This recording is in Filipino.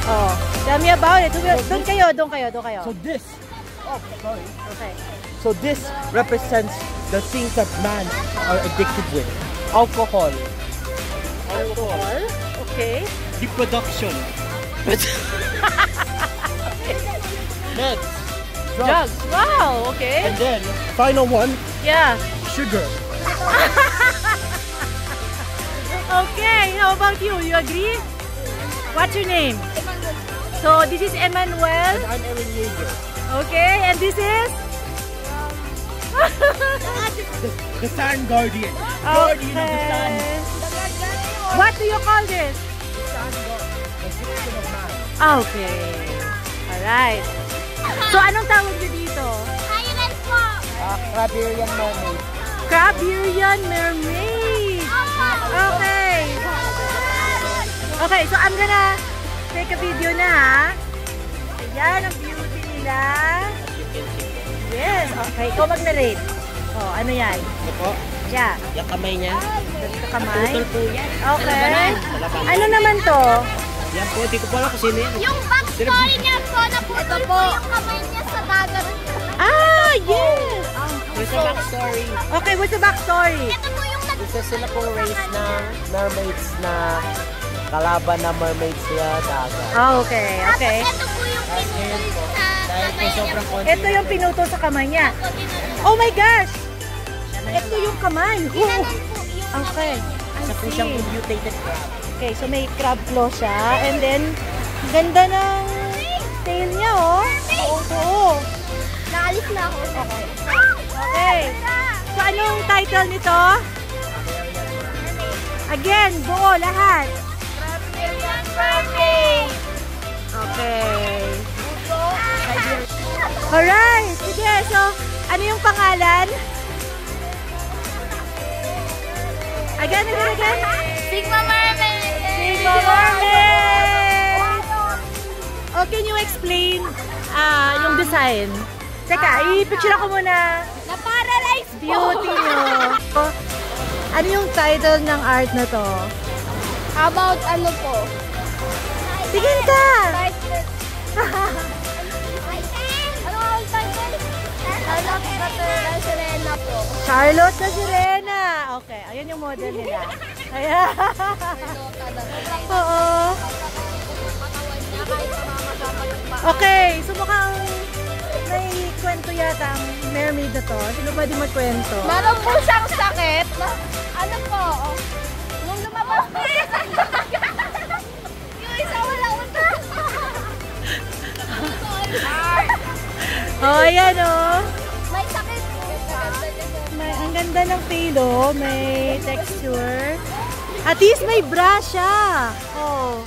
Oh, tell me about it. Doon kayo. So this, Okay. so this represents the things that man are addicted with. Alcohol. Okay. Reproduction. Meds. Drugs. Wow, okay. And then, final one, Yeah. sugar. Okay, how about you? You agree? What's your name? So, this is Emmanuel. And I'm Aaron Yeager. Okay, and this is? The Sun Guardian. Guardian of the Sun. What do you call this? The Sun Guardian. The victim of man. Okay. Alright. So, anong tawag niyo dito? Island po. Crabarian mermaid. Crabarian mermaid. Okay. Okay, so I'm gonna take a video na ha. Ayan ang beauty nila. Yes, okay. Ikaw mag-narrate. Oh, ano yan? Ito po, Yeah. yung kamay niya. Ito kamay. Putol po yan. Okay. Ano naman to? Yan po, di ko po alam kung sino yan. Yung backstory niya po, naputol po yung kamay niya sa dagat. Ah, yes! There's a backstory. Okay, what's the backstory? Ito po yung Isa sila pong race ng mermaids na kalaban na mermaids sa dagat. Ah, okay, okay. Ito po yung pinutol sa Dahil po kamay niya. sobrang konti. Ito yung pinutol sa kamay niya. Oh my gosh! Ito yung kamay. Oh. Okay. I Isa po siyang see. mutated crab. Okay, so may crab claw siya. And then, ganda ng tail niya, oh. Oo. Naalis na ako. Okay. Okay. So, anong title nito? Again, buo, lahat. Okay. Alright. Sige, so, ano yung pangalan? Again. Sigma Mermaid! Sigma Mermaid! Oh, can you explain yung design? Teka, i-picture ako muna. Na-paralyze po! Beauty nyo. Ano yung title ng art na to? About ano po? Tingin ka! Title. Ano ang title? Charlotte na Serena po. Charlotte na Sirena. Okay, ayun yung model nila. Ayan. Oo. Okay, so mukhang may kwento yata ang mermaid na to. Sino ba di magkwento? Meron po siyang sakit. Ano po? Nung lumabas po siya sa yung isa wala unta. Oh, ayan oh. May sakit po siya. Ang ganda ng pilo, may texture. At least may bra siya. Oh.